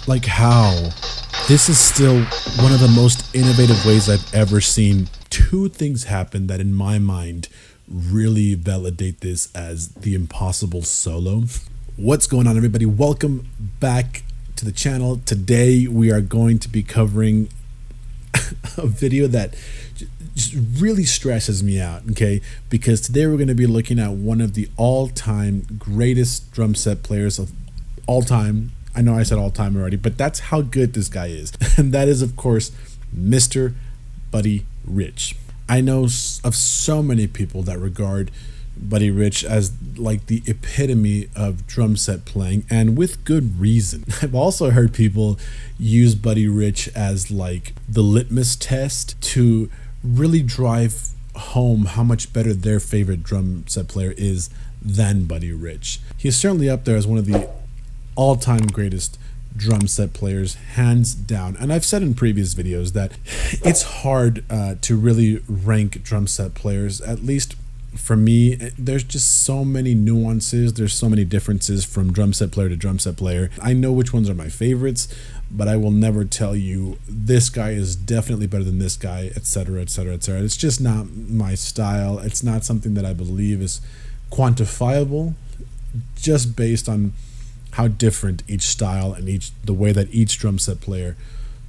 Like how this is still one of the most innovative ways I've ever seen two things happen that in my mind really validate this as the impossible solo. What's going on, everybody? Welcome back to the channel. Today we are going to be covering a video that just really stresses me out, okay? Because today we're going to be looking at one of the all-time greatest drum set players of all time. I know I said all time already, but that's how good this guy is. And that is, of course, Mr. Buddy Rich. I know of so many people that regard Buddy Rich as like the epitome of drum set playing, and with good reason. I've also heard people use Buddy Rich as like the litmus test to really drive home how much better their favorite drum set player is than Buddy Rich. He's certainly up there as one of the all-time greatest drum set players, hands down. And I've said in previous videos that it's hard to really rank drum set players. At least for me, there's just so many nuances, there's so many differences from drum set player to drum set player. I know which ones are my favorites, but I will never tell you this guy is definitely better than this guy, etc., etc., etc. It's just not my style. It's not something that I believe is quantifiable just based on how different each style and the way that each drum set player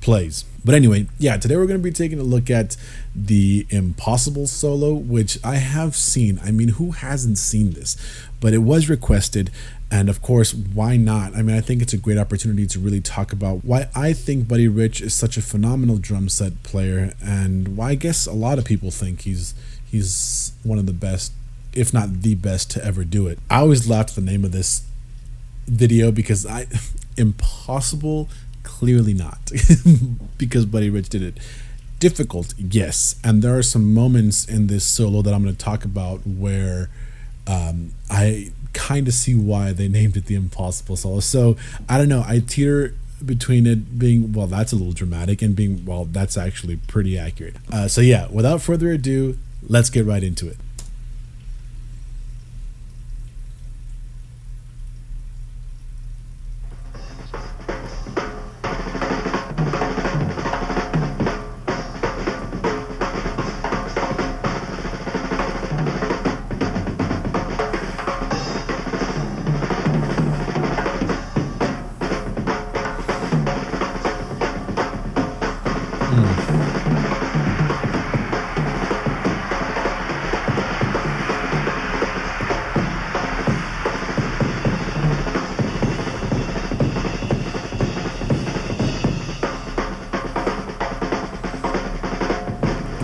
plays. But anyway, yeah, today we're going to be taking a look at the Impossible solo, which I have seen. I mean, who hasn't seen this? But it was requested, and of course, why not? I mean, I think it's a great opportunity to really talk about why I think Buddy Rich is such a phenomenal drum set player, and why I guess a lot of people think he's one of the best, if not the best, to ever do it. I always laughed at the name of this video because impossible, clearly not, because Buddy Rich did it. Difficult, yes, and there are some moments in this solo that I'm going to talk about where I kind of see why they named it the Impossible solo. So I don't know, I teeter between it being, well, that's a little dramatic, and being, well, that's actually pretty accurate. So yeah, without further ado, let's get right into it.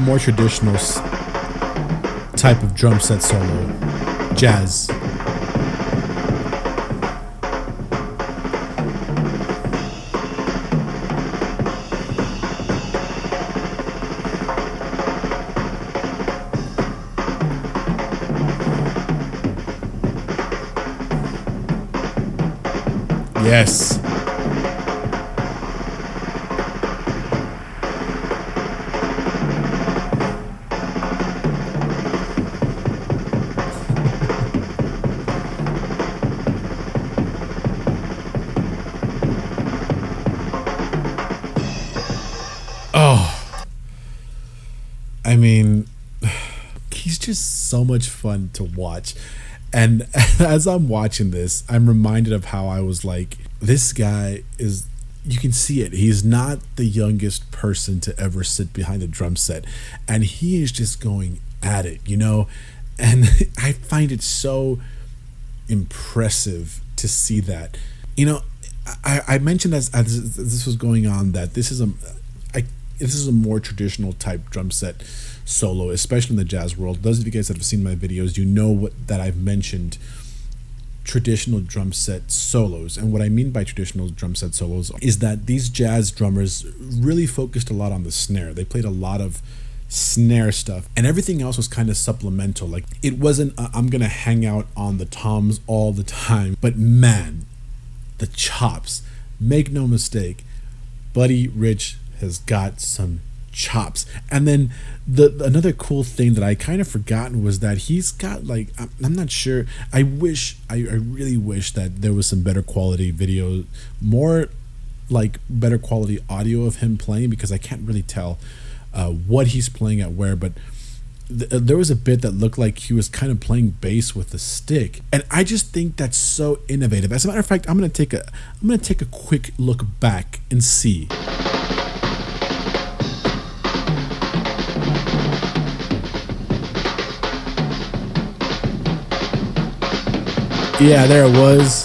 More traditional type of drum set solo, jazz. Yes. Oh, I mean, he's just so much fun to watch. And as I'm watching this, I'm reminded of how I was like, this guy is, you can see it. He's not the youngest person to ever sit behind a drum set. And he is just going at it, you know? And I find it so impressive to see that. You know, I mentioned as this was going on that this is a more traditional type drum set solo, especially in the jazz world. Those of you guys that have seen my videos, you know that I've mentioned traditional drum set solos. And what I mean by traditional drum set solos is that these jazz drummers really focused a lot on the snare. They played a lot of snare stuff, and everything else was kind of supplemental. Like, it wasn't I'm gonna hang out on the toms all the time, but man, the chops, make no mistake, Buddy Rich has got some chops. And then another cool thing that I kind of forgotten was that he's got, like, I'm not sure, I really wish that there was some better quality video, more like better quality audio of him playing because I can't really tell what he's playing at where, but there was a bit that looked like he was kind of playing bass with the stick, and I just think that's so innovative. As a matter of fact, I'm gonna take a quick look back and see. Yeah, there it was.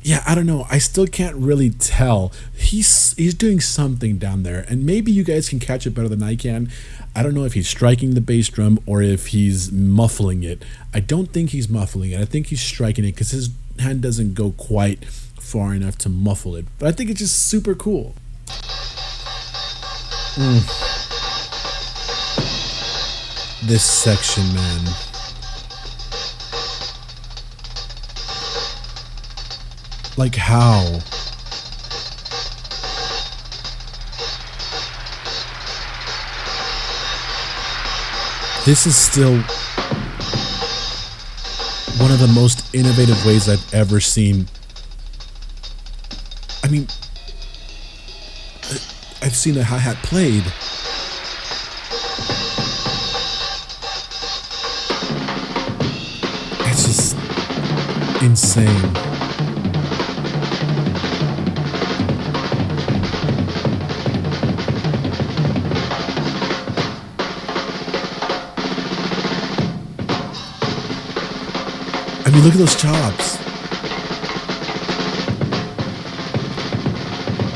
Yeah, I don't know. I still can't really tell. He's doing something down there, and maybe you guys can catch it better than I can. I don't know if he's striking the bass drum or if he's muffling it. I don't think he's muffling it. I think he's striking it because his hand doesn't go quite far enough to muffle it. But I think it's just super cool. This section, man. Like how? This is still one of the most innovative ways I've ever seen. I mean, I've seen a hi-hat played. It's just insane. I mean, look at those chops.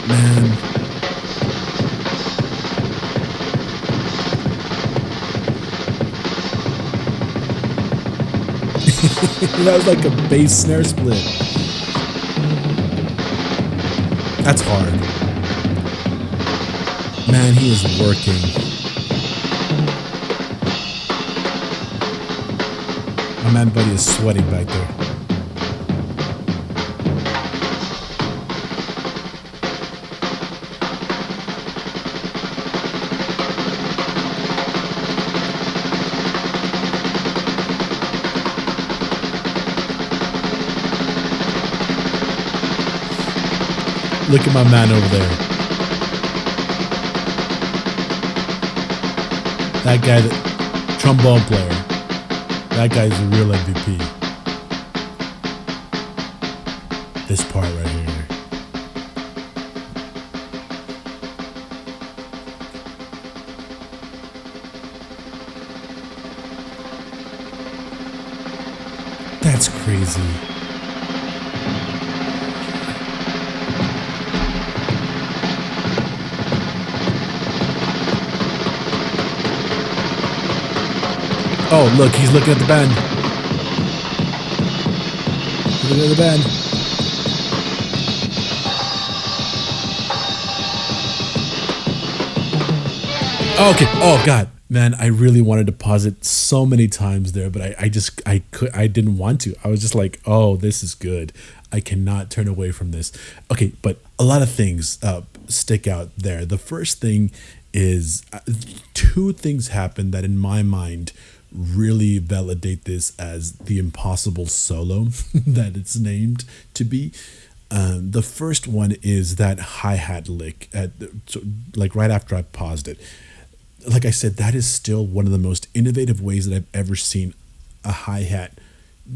Man. That was like a bass snare split. That's hard. Man, he is working. My man buddy is sweating back there. Look at my man over there. That guy, the trombone player. That guy's a real MVP. This part right here. That's crazy. Oh, look, he's looking at the band. He's looking at the band. Okay. Oh God, man, I really wanted to pause it so many times there, but I didn't want to. I was just like, oh, this is good. I cannot turn away from this. Okay, but a lot of things stick out there. The first thing is two things happen that in my mind really validate this as the impossible solo that it's named to be. The first one is that hi-hat lick like right after I paused it. Like I said, that is still one of the most innovative ways that I've ever seen a hi-hat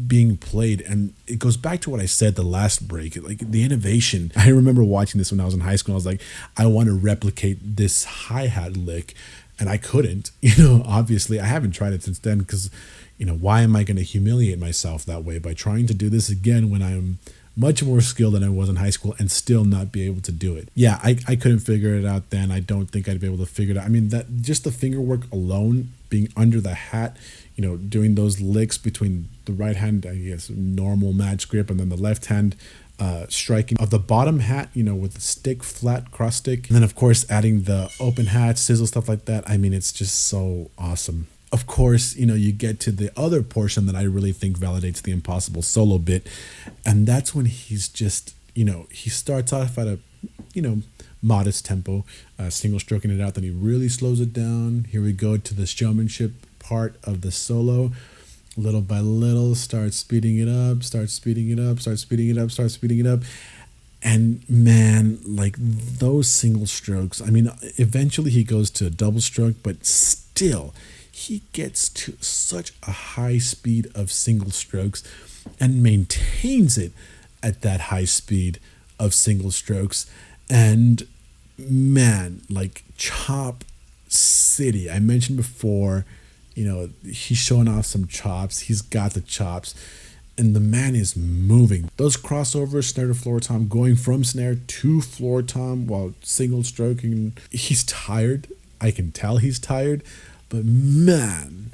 being played, and it goes back to what I said the last break, like the innovation. I remember watching this when I was in high school. I was like, I want to replicate this hi-hat lick, and I couldn't. Obviously I haven't tried it since then, because why am I going to humiliate myself that way by trying to do this again when I'm much more skilled than I was in high school and still not be able to do it? Yeah, I couldn't figure it out then. I don't think I'd be able to figure it out. I mean, that just the finger work alone, being under the hat, doing those licks between the right hand, I guess, normal match grip, and then the left hand striking of the bottom hat, with the stick, flat cross stick. And then, of course, adding the open hat, sizzle, stuff like that. I mean, it's just so awesome. Of course, you get to the other portion that I really think validates the impossible solo bit. And that's when he's just, he starts off at a, modest tempo, single stroking it out. Then he really slows it down. Here we go to the showmanship part of the solo. little by little, start speeding it up, start speeding it up, start speeding it up, start speeding it up. And man, like those single strokes, I mean, eventually he goes to a double stroke, but still, he gets to such a high speed of single strokes and maintains it at that high speed of single strokes. And man, like Chop City, I mentioned before, he's showing off some chops. He's got the chops. And the man is moving. Those crossovers, snare to floor tom, going from snare to floor tom while single stroking. He's tired. I can tell he's tired. But man,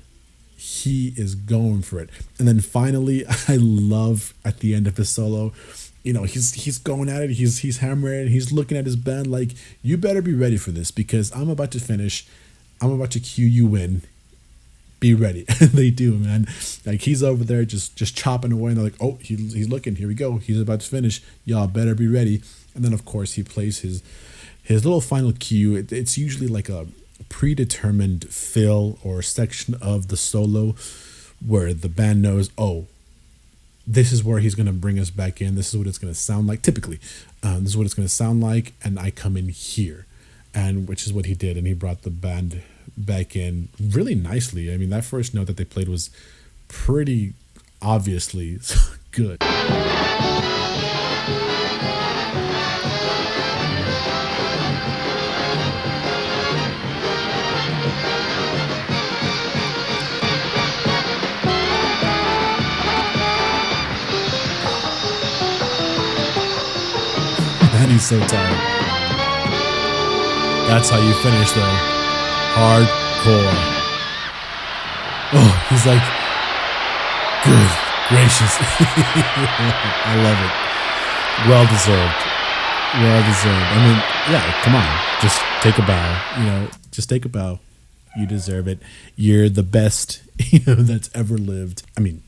he is going for it. And then finally, I love at the end of his solo, he's going at it. He's hammering. He's looking at his band like, you better be ready for this because I'm about to finish. I'm about to cue you in. Be ready. And they do, man. Like he's over there just chopping away, and they're like, oh, he's looking. Here we go. He's about to finish. Y'all better be ready. And then of course he plays his little final cue. It's usually like a predetermined fill or section of the solo where the band knows, oh, this is where he's going to bring us back in. This is what it's going to sound like. Typically, this is what it's going to sound like, and I come in here, and which is what he did, and he brought the band back in really nicely. I mean, that first note that they played was pretty obviously good. And he's so tired. That's how you finish though. Hardcore. Oh, he's like, good gracious. I love it. Well deserved. Well deserved. I mean, yeah, come on. Just take a bow. Just take a bow. You deserve it. You're the best, that's ever lived. I mean,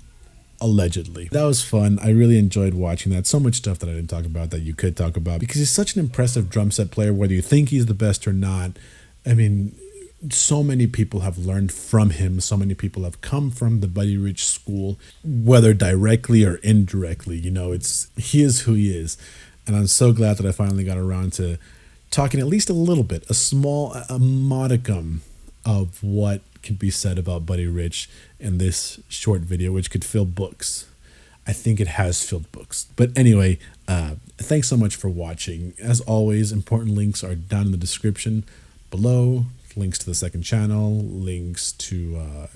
allegedly. That was fun. I really enjoyed watching that. So much stuff that I didn't talk about that you could talk about because he's such an impressive drum set player, whether you think he's the best or not. I mean, so many people have learned from him. So many people have come from the Buddy Rich school, whether directly or indirectly. He is who he is. And I'm so glad that I finally got around to talking at least a little bit, a modicum of what can be said about Buddy Rich in this short video, which could fill books. I think it has filled books. But anyway, thanks so much for watching. As always, important links are down in the description below. Links to the second channel, links to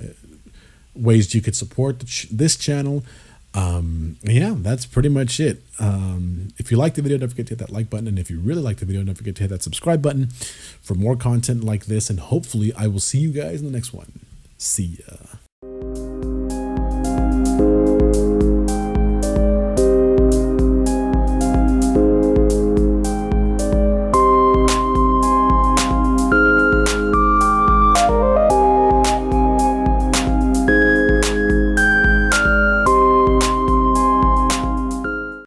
ways you could support this channel. Yeah, that's pretty much it. If you like the video, don't forget to hit that like button. And if you really like the video, don't forget to hit that subscribe button for more content like this. And hopefully I will see you guys in the next one. See ya.